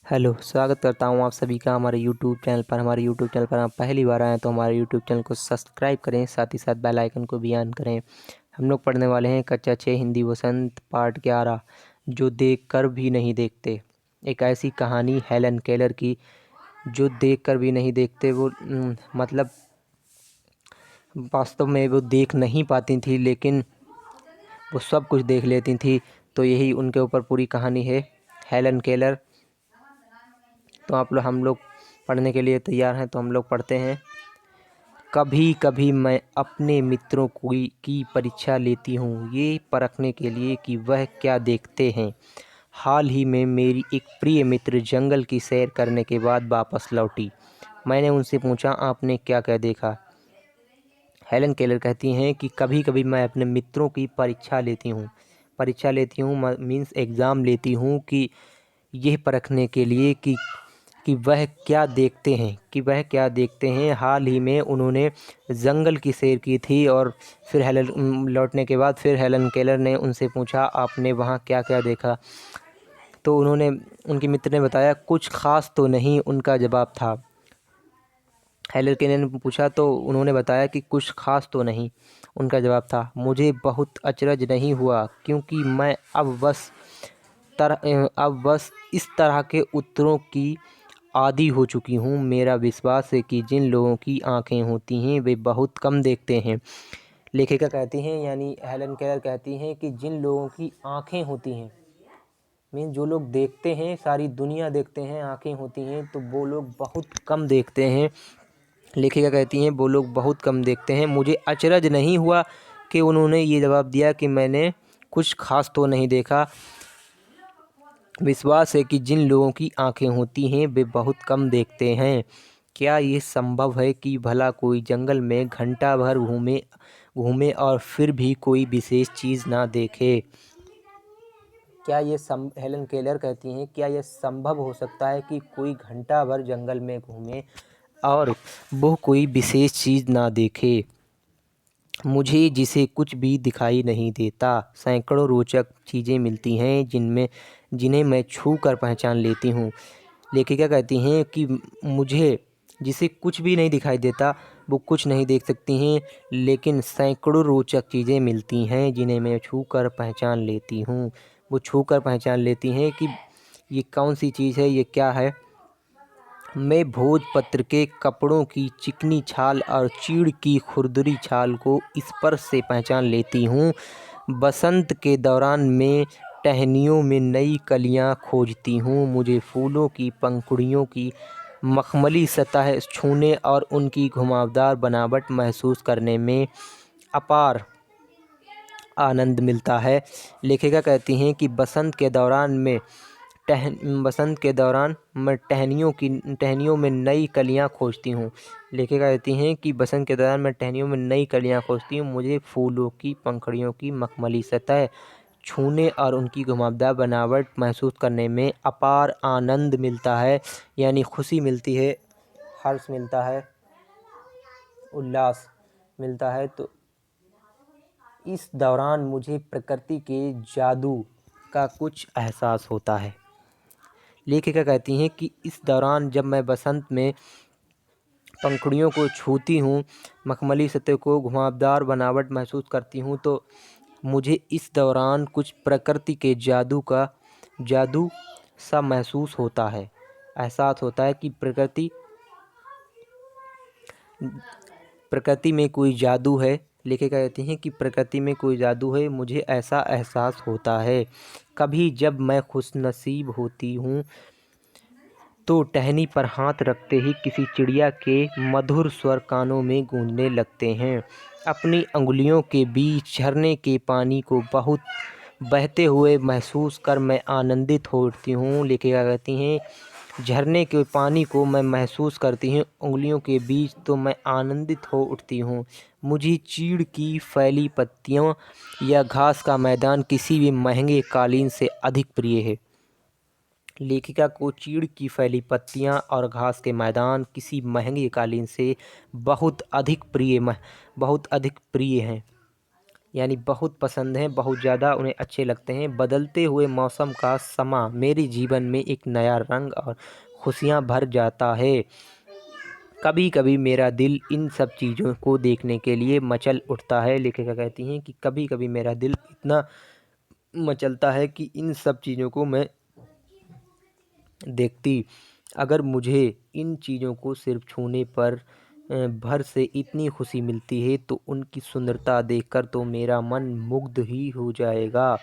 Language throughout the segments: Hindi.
हेलो, स्वागत करता हूँ आप सभी का हमारे यूट्यूब चैनल पर। हमारे यूट्यूब चैनल पर आप पहली बार आएँ तो हमारे यूट्यूब चैनल को सब्सक्राइब करें, साथ ही साथ बेल आइकन को भी ऑन करें। हम लोग पढ़ने वाले हैं कक्षा 6 हिंदी वसंत पार्ट 11, जो देख कर भी नहीं देखते। एक ऐसी कहानी हेलन केलर की, जो देख कर भी नहीं देखते। वो मतलब वास्तव में वो देख नहीं पाती थी, लेकिन वो सब कुछ देख लेती थी। तो यही उनके ऊपर पूरी कहानी है, हेलन केलर। तो हम लोग पढ़ने के लिए तैयार हैं, तो हम लोग पढ़ते हैं। कभी कभी मैं अपने मित्रों की परीक्षा लेती हूँ, ये परखने के लिए कि वह क्या देखते हैं। हाल ही में मेरी एक प्रिय मित्र जंगल की सैर करने के बाद वापस लौटी। मैंने उनसे पूछा, आपने क्या क्या देखा। हेलन केलर कहती हैं कि कभी कभी मैं अपने मित्रों की परीक्षा लेती हूँ। परीक्षा लेती हूँ मीन्स एग्ज़ाम लेती हूँ, कि यह परखने के लिए कि वह क्या देखते हैं। हाल ही में उन्होंने जंगल की सैर की थी, और फिर लौटने के बाद फिर हेलन केलर ने उनसे पूछा, आपने वहाँ क्या क्या देखा। तो उनके मित्र ने बताया, कुछ ख़ास तो नहीं, उनका जवाब था। हेलन केलर ने पूछा तो उन्होंने बताया कि कुछ ख़ास तो नहीं, उनका जवाब था। मुझे बहुत अचरज नहीं हुआ, क्योंकि मैं अब बस इस तरह के उत्तरों की आदी हो चुकी हूँ। मेरा विश्वास है कि जिन लोगों की आँखें होती हैं वे बहुत कम देखते हैं। लेखिका कहती हैं, यानी हेलन केलर कहती हैं कि जिन लोगों की आँखें होती हैं, मीन जो लोग देखते हैं, सारी दुनिया देखते हैं, आँखें होती हैं, तो वो लोग बहुत कम देखते हैं। लेखिका कहती हैं वो लोग बहुत कम देखते हैं। मुझे अचरज नहीं हुआ कि उन्होंने ये जवाब दिया कि मैंने कुछ खास तो नहीं देखा। विश्वास है कि जिन लोगों की आँखें होती हैं वे बहुत कम देखते हैं। क्या ये संभव है कि भला कोई जंगल में घंटा भर घूमे घूमे और फिर भी कोई विशेष चीज़ ना देखे। हेलन केलर कहती हैं, क्या यह संभव हो सकता है कि कोई घंटा भर जंगल में घूमे और वो कोई विशेष चीज़ ना देखे। मुझे जिसे कुछ भी दिखाई नहीं देता। सैकड़ों रोचक चीज़ें मिलती हैं जिन्हें मैं छू कर पहचान लेती हूँ। लेखिका कहती हैं कि मुझे जिसे कुछ भी नहीं दिखाई देता, वो कुछ नहीं देख सकती हैं, लेकिन सैकड़ों रोचक चीज़ें मिलती हैं जिन्हें मैं छू कर पहचान लेती हूँ। वो छू कर पहचान लेती हैं कि ये कौन सी चीज़ है, ये क्या है। मैं भोजपत्र के कपड़ों की चिकनी छाल और चीड़ की खुरदरी छाल को स्पर्श से पहचान लेती हूँ। बसंत के दौरान मैं टहनियों में नई कलियाँ खोजती हूँ। मुझे फूलों की पंखुड़ियों की मखमली सतह छूने और उनकी घुमावदार बनावट महसूस करने में अपार आनंद मिलता है। लेखिका कहती हैं कि बसंत के दौरान मैं टहनियों में नई कलियां खोजती हूँ। लेखिका कहती हैं कि बसंत के दौरान मैं टहनियों में नई कलियां खोजती हूँ। मुझे फूलों की पंखुड़ियों की मखमली सतह छूने और उनकी घुमावदार बनावट महसूस करने में अपार आनंद मिलता है, यानी खुशी मिलती है, हर्ष मिलता है, उल्लास मिलता है। तो इस दौरान मुझे प्रकृति के जादू का कुछ एहसास होता है। लेखिका कहती हैं कि इस दौरान जब मैं बसंत में पंखुड़ियों को छूती हूँ, मखमली सतह को घुमावदार बनावट महसूस करती हूँ, तो मुझे इस दौरान कुछ प्रकृति के जादू सा महसूस होता है। एहसास होता है कि प्रकृति में कोई जादू है। लेखिका कहती हैं कि प्रकृति में कोई जादू है, मुझे ऐसा एहसास होता है। कभी जब मैं खुशनसीब होती हूँ तो टहनी पर हाथ रखते ही किसी चिड़िया के मधुर स्वर कानों में गूंजने लगते हैं। अपनी अंगुलियों के बीच झरने के पानी को बहुत बहते हुए महसूस कर मैं आनंदित हो उठती हूँ। लेखिका कहती हैं, झरने के पानी को मैं महसूस करती हूँ उंगलियों के बीच, तो मैं आनंदित हो उठती हूँ। मुझे चीड़ की फैली पत्तियों या घास का मैदान किसी भी महंगे कालीन से अधिक प्रिय है। लेखिका को चीड़ की फैली पत्तियां और घास के मैदान किसी महंगे कालीन से बहुत अधिक प्रिय हैं। यानी बहुत पसंद हैं, बहुत ज़्यादा उन्हें अच्छे लगते हैं। बदलते हुए मौसम का समा मेरे जीवन में एक नया रंग और खुशियाँ भर जाता है। कभी कभी मेरा दिल इन सब चीज़ों को देखने के लिए मचल उठता है। लेखिका कहती हैं कि कभी कभी मेरा दिल इतना मचलता है कि इन सब चीज़ों को मैं देखती। अगर मुझे इन चीज़ों को सिर्फ छूने पर भर से इतनी खुशी मिलती है तो उनकी सुंदरता देखकर तो मेरा मन मुग्ध ही हो जाएगा।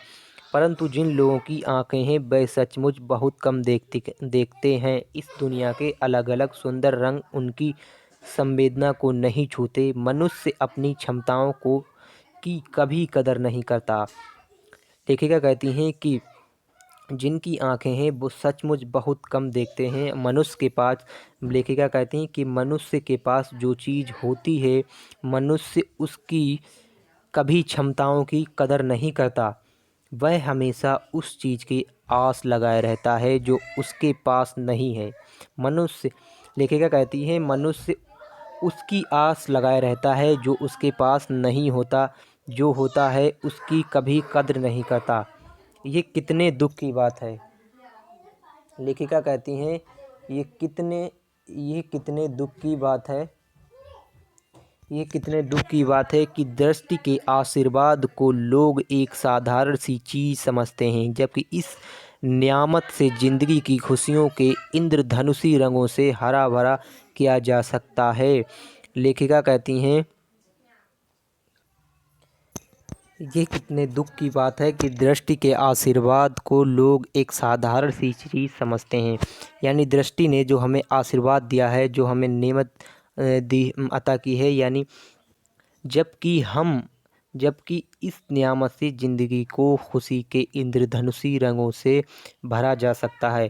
परंतु जिन लोगों की आंखें हैं वे सचमुच बहुत कम देखते हैं। इस दुनिया के अलग अलग सुंदर रंग उनकी संवेदना को नहीं छूते। मनुष्य अपनी क्षमताओं को की कभी कदर नहीं करता। लेखिका कहती हैं कि जिनकी आंखें हैं वो सचमुच बहुत कम देखते हैं। मनुष्य के पास, लेखिका कहती हैं कि मनुष्य के पास जो चीज़ होती है मनुष्य उसकी कभी क्षमताओं की कदर नहीं करता। वह हमेशा उस चीज़ की आस लगाए रहता है जो उसके पास नहीं है। मनुष्य, लेखिका कहती है, मनुष्य उसकी आस लगाए रहता है जो उसके पास नहीं होता। जो होता है उसकी कभी कद्र नहीं करता। ये कितने दुख की बात है। लेखिका कहती हैं ये कितने दुख की बात है। ये कितने दुख की बात है कि दृष्टि के आशीर्वाद को लोग एक साधारण सी चीज़ समझते हैं, जबकि इस नियामत से ज़िंदगी की खुशियों के इंद्रधनुषी रंगों से हरा भरा किया जा सकता है। लेखिका कहती हैं ये कितने दुख की बात है कि दृष्टि के आशीर्वाद को लोग एक साधारण सी चीज़ समझते हैं। यानी दृष्टि ने जो हमें आशीर्वाद दिया है, जो हमें नेमत दी अता की है, यानी जबकि इस नियामत से ज़िंदगी को खुशी के इंद्रधनुषी रंगों से भरा जा सकता है।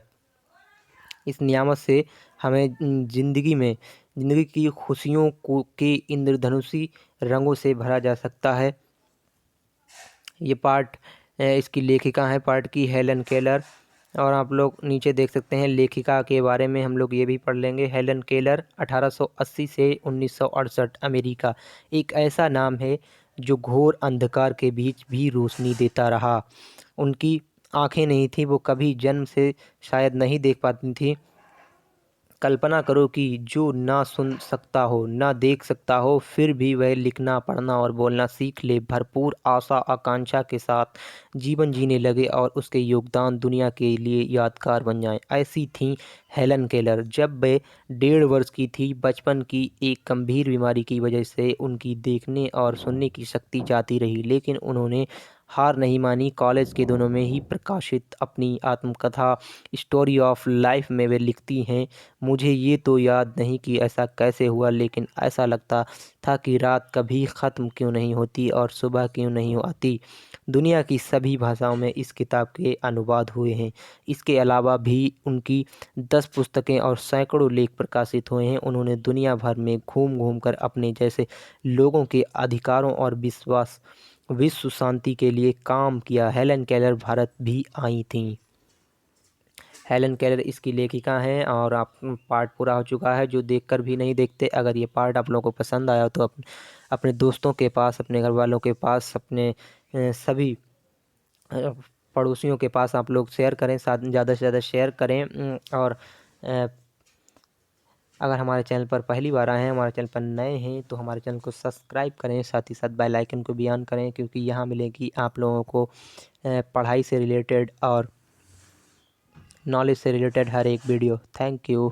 इस नियामत से हमें ज़िंदगी की खुशियों को के इंद्रधनुषी रंगों से भरा जा सकता है। ये पार्ट इसकी लेखिका है पार्ट की हेलन केलर। और आप लोग नीचे देख सकते हैं लेखिका के बारे में हम लोग ये भी पढ़ लेंगे। हेलन केलर 1880 से 1968, अमेरिका। एक ऐसा नाम है जो घोर अंधकार के बीच भी रोशनी देता रहा। उनकी आंखें नहीं थी, वो कभी जन्म से शायद नहीं देख पाती थी। कल्पना करो कि जो ना सुन सकता हो ना देख सकता हो फिर भी वह लिखना पढ़ना और बोलना सीख ले, भरपूर आशा आकांक्षा के साथ जीवन जीने लगे और उसके योगदान दुनिया के लिए यादगार बन जाएं। ऐसी थी हेलन केलर। जब वे 1.5 वर्ष की थी, बचपन की एक गंभीर बीमारी की वजह से उनकी देखने और सुनने की शक्ति जाती रही, लेकिन उन्होंने हार नहीं मानी। कॉलेज के दिनों में ही प्रकाशित अपनी आत्मकथा स्टोरी ऑफ लाइफ में वे लिखती हैं, मुझे ये तो याद नहीं कि ऐसा कैसे हुआ, लेकिन ऐसा लगता था कि रात कभी ख़त्म क्यों नहीं होती और सुबह क्यों नहीं आती। दुनिया की सभी भाषाओं में इस किताब के अनुवाद हुए हैं। इसके अलावा भी उनकी 10 पुस्तकें और सैकड़ों लेख प्रकाशित हुए हैं। उन्होंने दुनिया भर में घूम घूम कर अपने जैसे लोगों के अधिकारों और विश्व शांति के लिए काम किया। हेलन केलर भारत भी आई थीं। हेलन केलर इसकी लेखिका हैं। और आप पार्ट पूरा हो चुका है। जो देखकर भी नहीं देखते, अगर ये पार्ट आप लोगों को पसंद आया तो अपने दोस्तों के पास, अपने घर वालों के पास, अपने सभी अ, पड़ोसियों के पास आप लोग शेयर करें, साथ ज़्यादा से ज़्यादा शेयर करें। और अगर हमारे चैनल पर पहली बार आए हैं, हमारे चैनल पर नए हैं, तो हमारे चैनल को सब्सक्राइब करें, साथ ही साथ बेल आइकन को भी ऑन करें, क्योंकि यहाँ मिलेगी आप लोगों को पढ़ाई से रिलेटेड और नॉलेज से रिलेटेड हर एक वीडियो। Thank you.